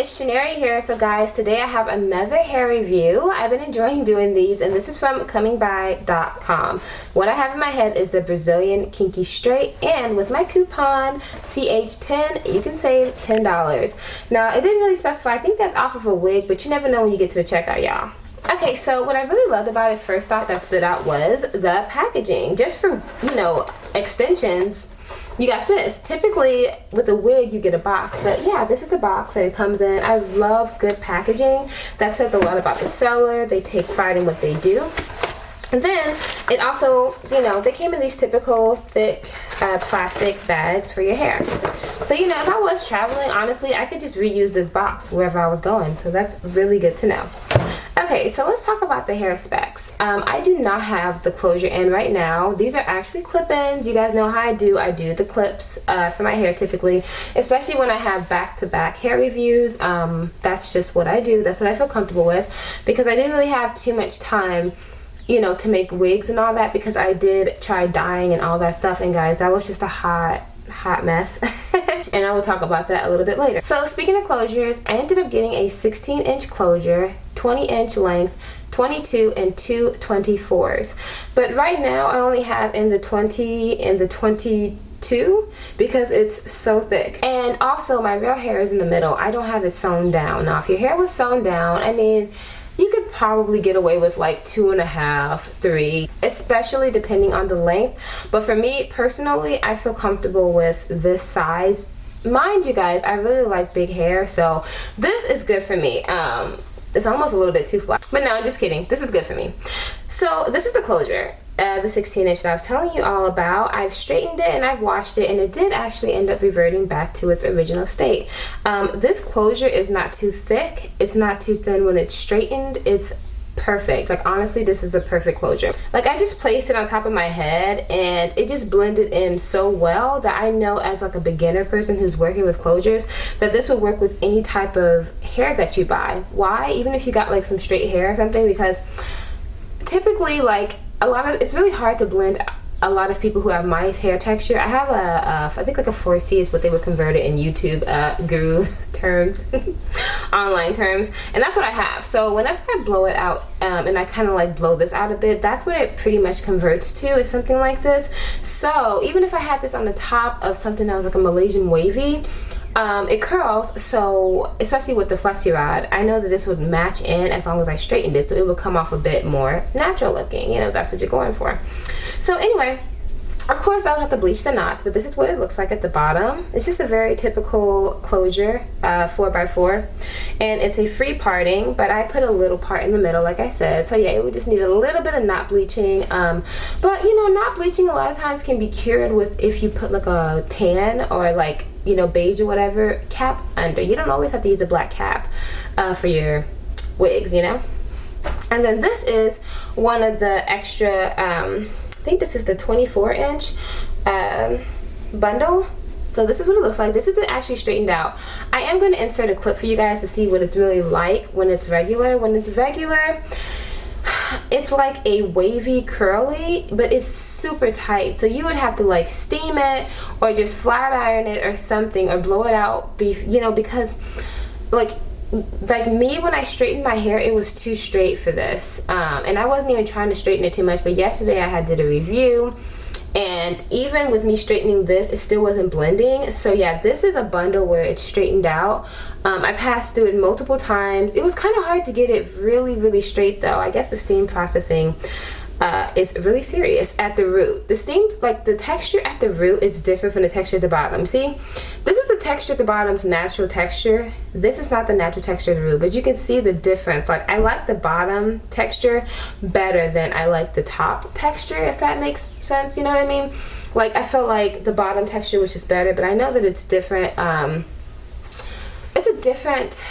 it's Chinere here. So guys, today I have another hair review. I've been enjoying doing these, and this is from ComingBuy.com. What I have in my head is the Brazilian Kinky Straight, and with my coupon CH10 you can save $10. Now it didn't really specify, I think that's off of a wig, but you never know when you get to the checkout, y'all. Okay, so what I really loved about it, first off, that stood out was the packaging. Just for, you know, extensions, you got this. Typically with a wig you get a box, but yeah, this is the box that it comes in. I love good packaging. That says a lot about the seller. They take pride in what they do. And then it also, you know, they came in these typical thick plastic bags for your hair. So, you know, if I was traveling, honestly, I could just reuse this box wherever I was going. So that's really good to know. Okay, so let's talk about the hair specs. I do not have the closure in right now. These are actually clip-ins. You guys know how I do the clips for my hair typically, especially when I have back-to-back hair reviews. That's just what I do. That's what I feel comfortable with, because I didn't really have too much time, you know, to make wigs and all that, because I did try dyeing and all that stuff, and guys, that was just a hot mess. And I will talk about that a little bit later. So speaking of closures, I ended up getting a 16-inch closure, 20-inch length, 22 and two 24s. But right now I only have in the 20 and the 22 because it's so thick. And also my real hair is in the middle. I don't have it sewn down. Now if your hair was sewn down, I mean, you could probably get away with like 2.5, 3, especially depending on the length. But for me personally, I feel comfortable with this size. Mind you guys, I really like big hair, so this is good for me. It's almost a little bit too flat, but no, I'm just kidding. This is good for me. So this is the closure, the 16-inch that I was telling you all about. I've straightened it and I've washed it, and it did actually end up reverting back to its original state. This closure is not too thick, it's not too thin. When it's straightened, it's perfect. Like honestly, this is a perfect closure. Like I just placed it on top of my head and it just blended in so well that I know as like a beginner person who's working with closures that this would work with any type of hair that you buy. Why? Even if you got like some straight hair or something, because typically like it's really hard to blend a lot of people who have my hair texture. I have I think like a 4C is what they would convert it in YouTube guru terms, online terms, and that's what I have. So whenever I blow it out and I kind of like blow this out a bit, that's what it pretty much converts to, is something like this. So even if I had this on the top of something that was like a Malaysian wavy, it curls, so especially with the flexi rod, I know that this would match in as long as I straightened it, so it would come off a bit more natural looking, you know, if that's what you're going for. So anyway, of course I would have to bleach the knots, but this is what it looks like at the bottom. It's just a very typical closure, 4x4, and it's a free parting, but I put a little part in the middle like I said. So yeah, it would just need a little bit of knot bleaching, but you know, knot bleaching a lot of times can be cured with, if you put like a tan or like, you know, beige or whatever cap under. You don't always have to use a black cap for your wigs, you know. And then this is one of the extra I think this is the 24-inch bundle. So this is what it looks like. This isn't actually straightened out. I am going to insert a clip for you guys to see what it's really like when it's regular. When it's regular, it's like a wavy curly, but it's super tight, so you would have to like steam it or just flat iron it or something, or blow it out, you know, because like me, when I straightened my hair, it was too straight for this, and I wasn't even trying to straighten it too much. But yesterday I did a review, and even with me straightening this, it still wasn't blending. So yeah, this is a bundle where it's straightened out. I passed through it multiple times. It was kind of hard to get it really straight though. I guess the steam processing is really serious at the root. The steam, like the texture at the root is different from the texture at the bottom. See, this is the texture at the bottom's natural texture. This is not the natural texture of the root, but you can see the difference. Like I like the bottom texture better than I like the top texture, if that makes sense, you know what I mean? Like I felt like the bottom texture was just better, but I know that it's different. It's a different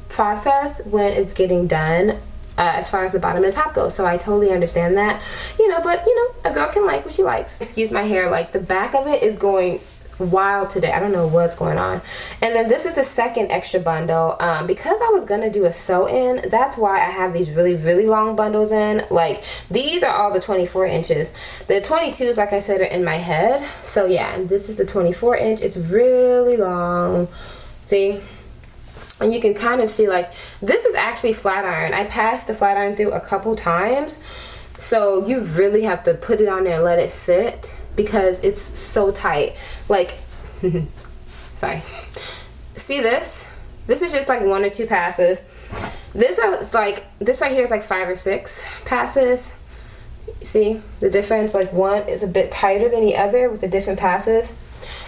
process when it's getting done as far as the bottom and the top goes, so I totally understand that, you know. But you know, a girl can like what she likes. Excuse my hair, like the back of it is going wild today. I don't know what's going on. And then this is the second extra bundle, because I was gonna do a sew in. That's why I have these really long bundles in. Like these are all the 24 inches. The 22s, like I said, are in my head. So yeah, and this is the 24-inch. It's really long. See, And you can kind of see, like, this is actually flat iron. I passed the flat iron through a couple times. So you really have to put it on there and let it sit because it's so tight. Like, sorry. See this? This is just like 1 or 2 passes. This is like, this right here is like 5 or 6 passes. See the difference? Like, one is a bit tighter than the other with the different passes.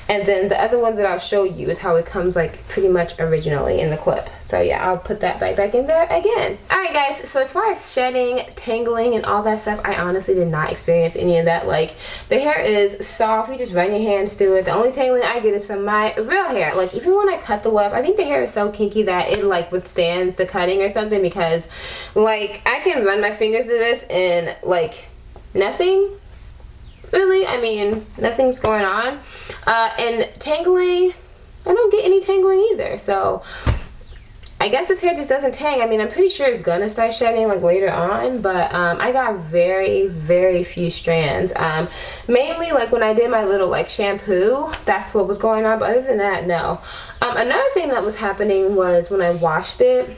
And then the other one that I'll show you is how it comes like pretty much originally in the clip. So yeah, I'll put that back in there again. Alright guys, so as far as shedding, tangling, and all that stuff, I honestly did not experience any of that. Like, the hair is soft, you just run your hands through it. The only tangling I get is from my real hair. Like, even when I cut the web, I think the hair is so kinky that it like withstands the cutting or something, because like I can run my fingers through this and like nothing really, I mean, nothing's going on. And tangling, I don't get any tangling either. So I guess this hair just doesn't tang. I mean, I'm pretty sure it's gonna start shedding like later on, but I got very, very few strands. Mainly like when I did my little like shampoo, that's what was going on, but other than that, no. Another thing that was happening was when I washed it,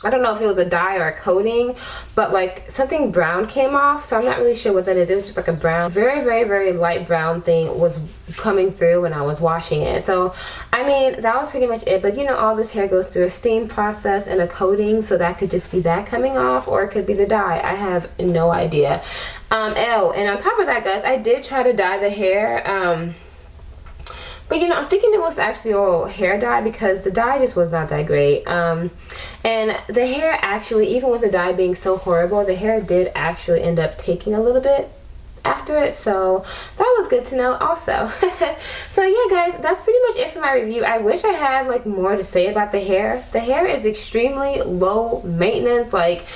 I don't know if it was a dye or a coating, but like something brown came off, so I'm not really sure what that is. It was just like a brown, very, very, very light brown thing was coming through when I was washing it. So I mean, that was pretty much it. But you know, all this hair goes through a steam process and a coating, so that could just be that coming off, or it could be the dye. I have no idea. Oh, and on top of that, guys, I did try to dye the hair. But you know, I'm thinking it was actually all hair dye because the dye just was not that great. And the hair actually, even with the dye being so horrible, the hair did actually end up taking a little bit after it. So that was good to know also. So yeah guys, that's pretty much it for my review. I wish I had like more to say about the hair. The hair is extremely low maintenance. Like,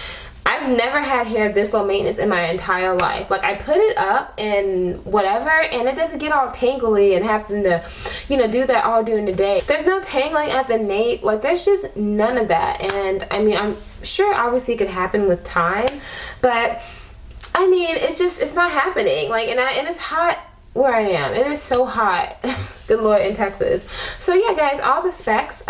I've never had hair this low maintenance in my entire life. Like, I put it up and whatever, and it doesn't get all tangly and having to, you know, do that all during the day. There's no tangling at the nape. Like, there's just none of that. And I mean, I'm sure obviously it could happen with time, but I mean, it's just, it's not happening. Like, and it's hot where I am. It is so hot. Good Lord, in Texas. So yeah guys, all the specs,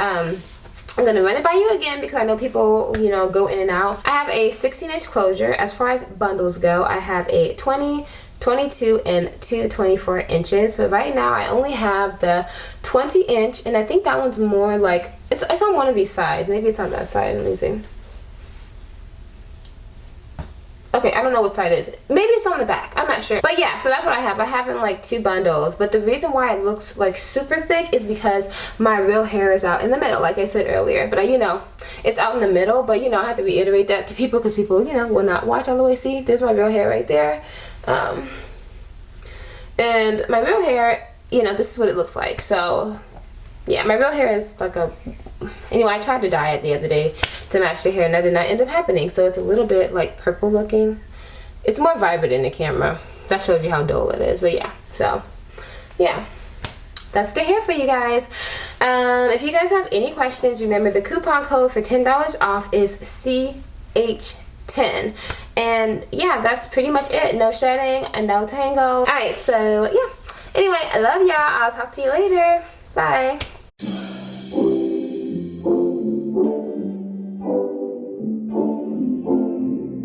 I'm going to run it by you again because I know people, you know, go in and out. I have a 16-inch closure. As far as bundles go, I have a 20, 22, and 24 inches. But right now, I only have the 20-inch, and I think that one's more like, it's on one of these sides. Maybe it's on that side. Let me see. Okay, I don't know what side it is. Maybe it's on the back. I'm not sure. But yeah, so that's what I have. I have in like 2 bundles. But the reason why it looks like super thick is because my real hair is out in the middle, like I said earlier. But you know, it's out in the middle. But you know, I have to reiterate that to people because people, you know, will not watch all the way. See, there's my real hair right there. And my real hair, you know, this is what it looks like. So yeah, my real hair is like a, anyway, I tried to dye it the other day to match the hair and that did not end up happening. So it's a little bit like purple looking. It's more vibrant in the camera. That shows you how dull it is. But yeah, so yeah, that's the hair for you guys. If you guys have any questions, remember the coupon code for $10 off is CH10. And yeah, that's pretty much it. No shedding and no tango. Alright, so yeah. Anyway, I love y'all. I'll talk to you later. Bye.